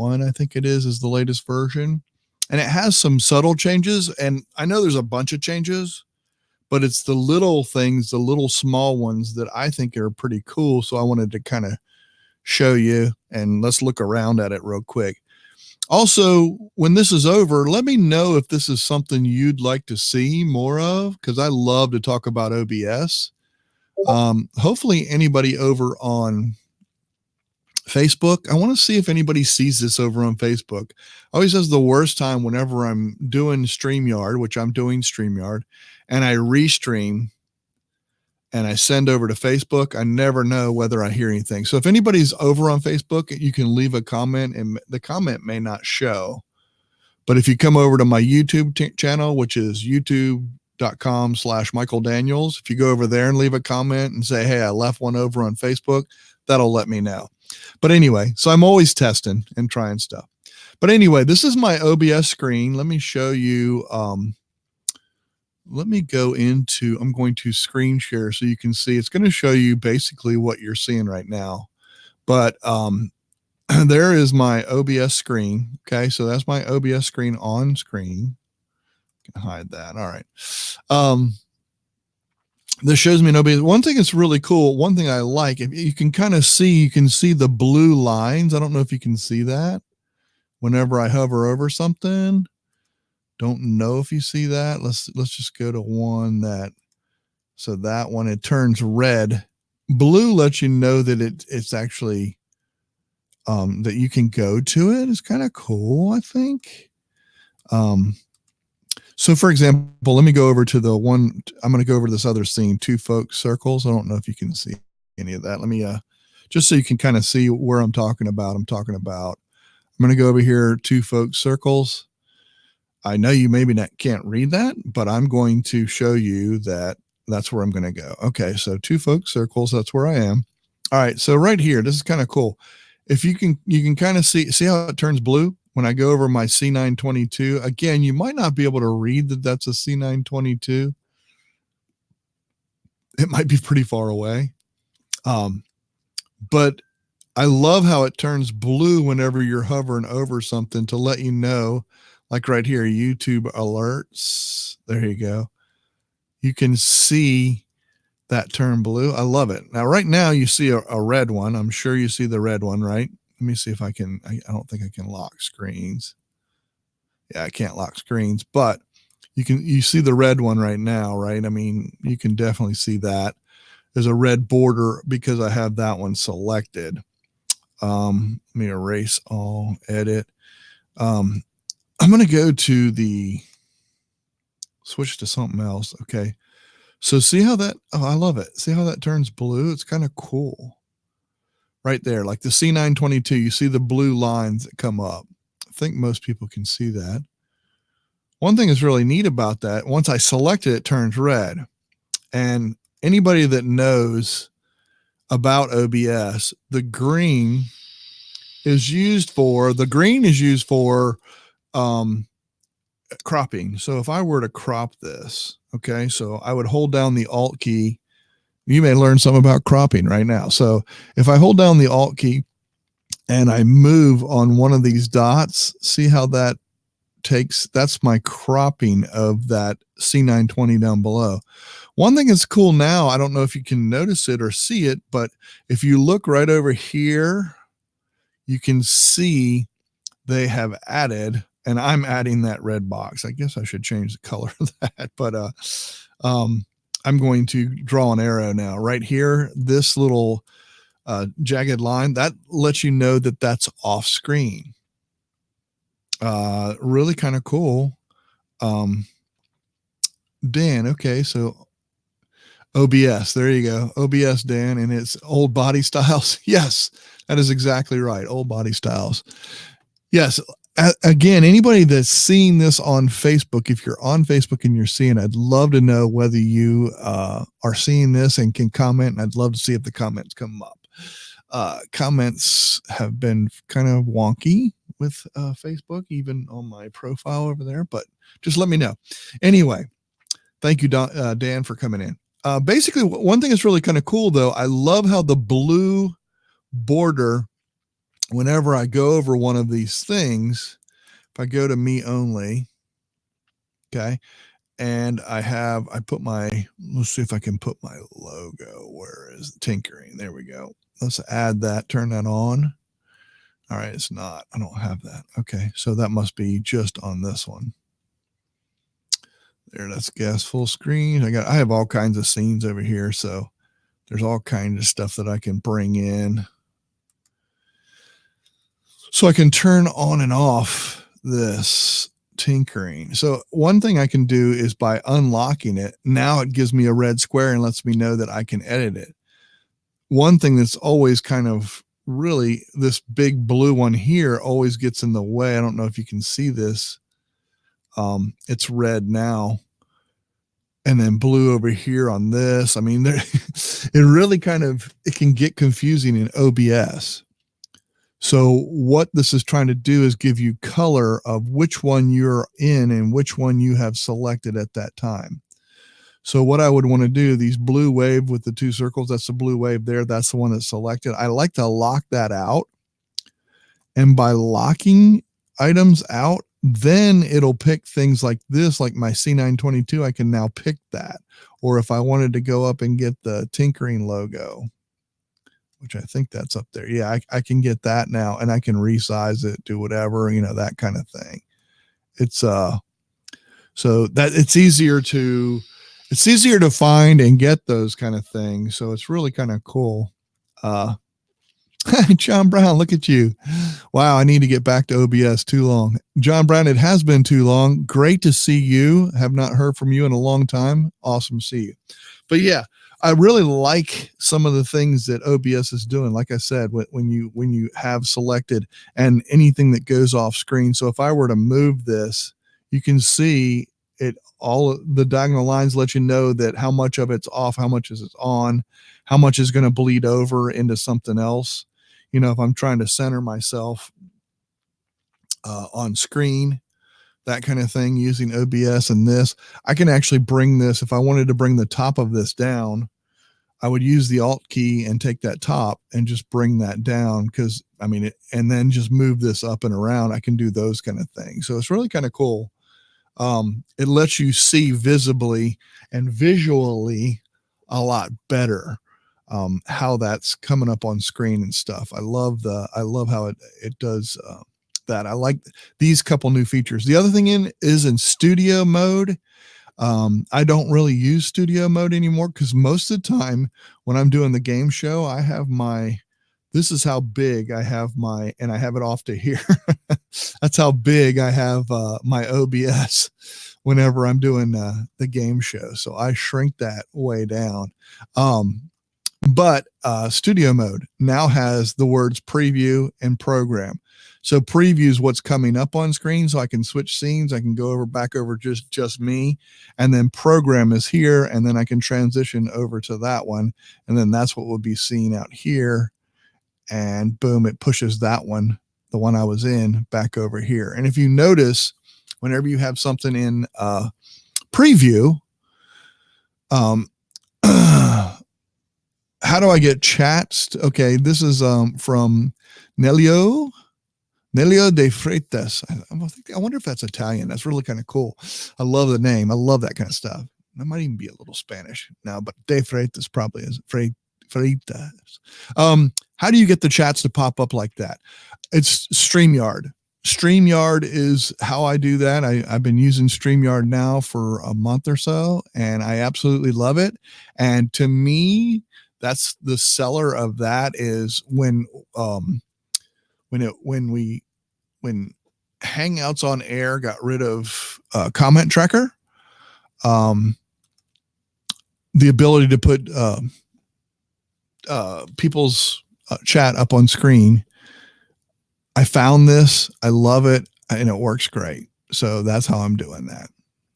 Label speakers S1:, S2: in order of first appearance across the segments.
S1: I think it is the latest version. And it has some subtle changes. And I know there's a bunch of changes, but it's the little things, the little small ones that I think are pretty cool. So I wanted to kind of show you, and let's look around at it real quick. Also, when this is over, let me know if this is something you'd like to see more of, because I love to talk about OBS. Hopefully anybody over on Facebook, I want to see if anybody sees this over on Facebook. Always has the worst time whenever I'm doing StreamYard, which I'm doing StreamYard, and I restream and I send over to Facebook. I never know whether I hear anything. So if anybody's over on Facebook, you can leave a comment, and the comment may not show. But if you come over to my YouTube channel, which is youtube.com/Michael Daniels, if you go over there and leave a comment and say, hey, I left one over on Facebook, that'll let me know. But anyway, so I'm always testing and trying stuff. But anyway, this is my OBS screen. Let me show you. Let me go into, I'm going to screen share so you can see. It's going to show you basically what you're seeing right now. But there is my OBS screen. Okay, so that's my OBS screen on screen. Can hide that. All right. This shows me an OBS. One thing that's really cool, one thing I like, if you can kind of see, you can see the blue lines. I don't know if you can see that whenever I hover over something. Don't know if you see that. Let's just go to one that, so that one, it turns red. Blue lets you know that it's actually that you can go to it. It's kind of cool, I think. So for example, let me go over to the one, I'm going to go over to this other scene, two folk circles. I don't know if you can see any of that. Let me just so you can kind of see where I'm talking about. I'm going to go over here, two folk circles. I know you maybe can't read that, but I'm going to show you that that's where I'm going to go. Okay, so two folk circles, that's where I am. All right, so right here, this is kind of cool. If you can kind of see how it turns blue when I go over my C922. Again, you might not be able to read that that's a C922. It might be pretty far away. But I love how it turns blue whenever you're hovering over something to let you know. Like right here, YouTube alerts. There you go. You can see that turn blue. I love it. Now, right now you see a red one. I'm sure you see the red one, right? Let me see if I can, I don't think I can lock screens. Yeah, I can't lock screens, but you see the red one right now, right? I mean, you can definitely see that. There's a red border because I have that one selected. Let me erase all, edit. I'm going to go to switch to something else. Okay. So see how that, oh, I love it. See how that turns blue? It's kind of cool. Right there, like the C922, you see the blue lines that come up. I think most people can see that. One thing that's really neat about that, once I select it, it turns red. And anybody that knows about OBS, the green is used for cropping. So if I were to crop this, okay, so I would hold down the Alt key. You may learn something about cropping right now. So if I hold down the Alt key and I move on one of these dots, see how that that's my cropping of that C920 down below. One thing that's cool now, I don't know if you can notice it or see it, but if you look right over here, you can see they have added, and I'm adding that red box. I guess I should change the color of that, but I'm going to draw an arrow now right here. This little jagged line that lets you know that that's off screen. Really kind of cool. Dan, okay, so OBS, there you go. OBS, Dan, and it's old body styles. Yes, that is exactly right. Old body styles. Yes. Again, anybody that's seeing this on Facebook, if you're on Facebook and you're seeing, I'd love to know whether you are seeing this and can comment. And I'd love to see if the comments come up. Comments have been kind of wonky with Facebook, even on my profile over there, but just let me know. Anyway, thank you, Dan, for coming in. Basically, one thing that's really kind of cool, though, I love how the blue border whenever I go over one of these things, if I go to me only, okay, and I put my, let's see if I can put my logo. Where is the tinkering? There we go. Let's add that, turn that on. All right, it's not. I don't have that. Okay, so that must be just on this one. There, let's guess full screen. I have all kinds of scenes over here, so there's all kinds of stuff that I can bring in. So I can turn on and off this tinkering. So one thing I can do is by unlocking it, now it gives me a red square and lets me know that I can edit it. One thing that's always kind of really, this big blue one here always gets in the way. I don't know if you can see this. It's red now. And then blue over here on this. I mean, it really kind of, it can get confusing in OBS. So what this is trying to do is give you color of which one you're in and which one you have selected at that time. So what I would want to do, these blue wave with the two circles, that's the blue wave there. That's the one that's selected. I like to lock that out. And by locking items out, then it'll pick things like this, like my C922, I can now pick that. Or if I wanted to go up and get the tinkering logo, which I think that's up there. Yeah, I can get that now and I can resize it, do whatever, you know, that kind of thing. It's so that it's easier to find and get those kind of things. So it's really kind of cool. John Brown, look at you. Wow, I need to get back to OBS. Too long. John Brown, it has been too long. Great to see you. Have not heard from you in a long time. Awesome to see you. But yeah, I really like some of the things that OBS is doing. Like I said, when you have selected and anything that goes off screen. So if I were to move this, you can see it, all the diagonal lines let you know that how much of it's off, how much is it on, how much is going to bleed over into something else. You know, if I'm trying to center myself on screen, that kind of thing, using OBS and this, I can actually bring this. If I wanted to bring the top of this down, I would use the Alt key and take that top and just bring that down, because I mean, and then just move this up and around. I can do those kind of things. So it's really kind of cool. It lets you see visibly and visually a lot better how that's coming up on screen and stuff. I love how it does that. I like these couple new features. The other thing is in studio mode. I don't really use studio mode anymore because most of the time when I'm doing the game show, I have this is how big I have and I have it off to here. That's how big I have my OBS whenever I'm doing the game show. So I shrink that way down. But studio mode now has the words preview and program. So preview is what's coming up on screen. So I can switch scenes. I can go back over just me. And then program is here. And then I can transition over to that one. And then that's what we'll be seeing out here. And boom, it pushes that one, the one I was in, back over here. And if you notice, whenever you have something in preview, how do I get chats? Okay, this is from Nelio de Freitas. I wonder if that's Italian. That's really kind of cool. I love the name. I love that kind of stuff. That might even be a little Spanish now, but de Freitas probably is. Freitas. How do you get the chats to pop up like that? It's StreamYard. StreamYard is how I do that. I've been using StreamYard now for a month or so, and I absolutely love it. And to me, that's the seller of that is when Hangouts on Air got rid of comment tracker, the ability to put people's chat up on screen. I found this, I love it, and it works great. So that's how I'm doing that.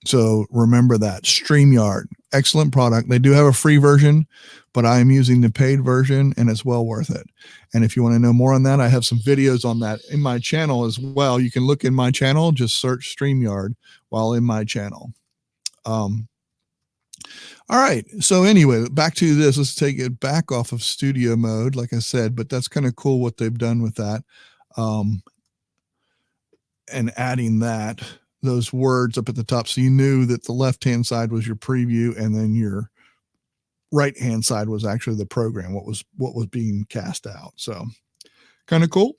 S1: So remember that. StreamYard, excellent product. They do have a free version, but I am using the paid version and it's well worth it. And if you want to know more on that, I have some videos on that in my channel as well. You can look in my channel, just search StreamYard while in my channel. All right. So anyway, back to this. Let's take it back off of studio mode, like I said, but that's kind of cool what they've done with that. and adding those words up at the top. So you knew that the left-hand side was your preview and then your right-hand side was actually the program, what was being cast out. So kind of cool.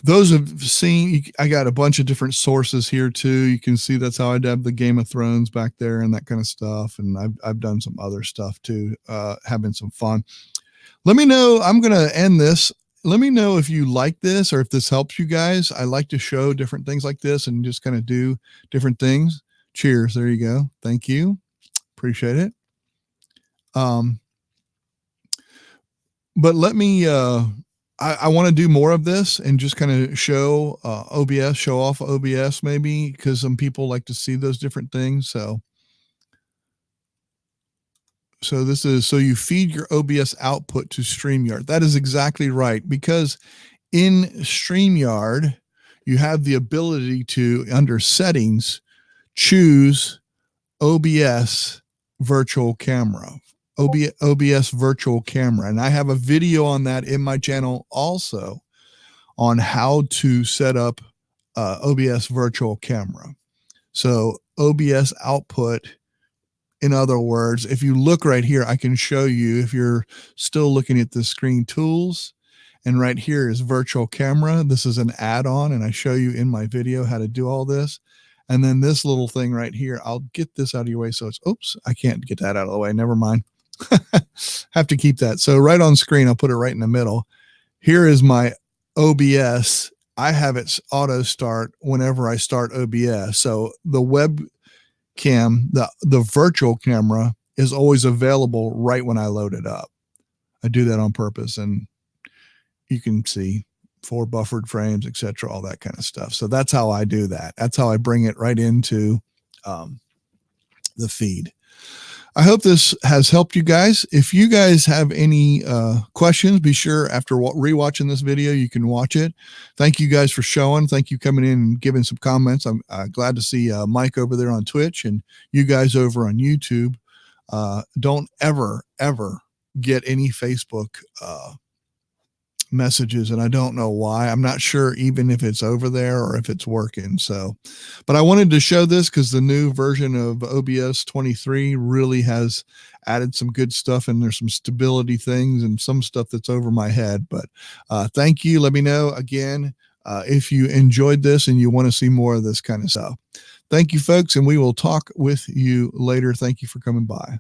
S1: Those have seen, I got a bunch of different sources here too. You can see that's how I dubbed the Game of Thrones back there and that kind of stuff. And I've done some other stuff too, having some fun. Let me know. I'm going to end this. Let me know if you like this or if this helps you guys. I like to show different things like this and just kind of do different things. Cheers. There you go. Thank you. Appreciate it. But let me, I want to do more of this and just kind of show OBS, show off OBS maybe, because some people like to see those different things. So this is, so you feed your OBS output to StreamYard. That is exactly right, because in StreamYard, you have the ability to, under settings, choose OBS virtual camera. OBS virtual camera. And I have a video on that in my channel also on how to set up OBS virtual camera. So OBS output, in other words, if you look right here, I can show you if you're still looking at the screen tools, and right here is virtual camera. This is an add-on, and I show you in my video how to do all this. And then this little thing right here, I'll get this out of your way. So it's, oops, I can't get that out of the way. Never mind. Have to keep that. So right on screen, I'll put it right in the middle. Here is my OBS. I have it auto start whenever I start OBS. So the webcam, the virtual camera is always available right when I load it up. I do that on purpose, and you can see 4 buffered frames, etc., all that kind of stuff. So that's how I do that. That's how I bring it right into the feed. I hope this has helped you guys. If you guys have any questions, be sure after rewatching this video, you can watch it. Thank you guys for showing. Thank you coming in and giving some comments. I'm glad to see Mike over there on Twitch and you guys over on YouTube. Don't ever get any Facebook messages, and I don't know why. I'm not sure even if it's over there or if it's working. So, but I wanted to show this because the new version of OBS 23 really has added some good stuff, and there's some stability things and some stuff that's over my head. But thank you. Let me know again if you enjoyed this and you want to see more of this kind of stuff. Thank you, folks, and we will talk with you later. Thank you for coming by.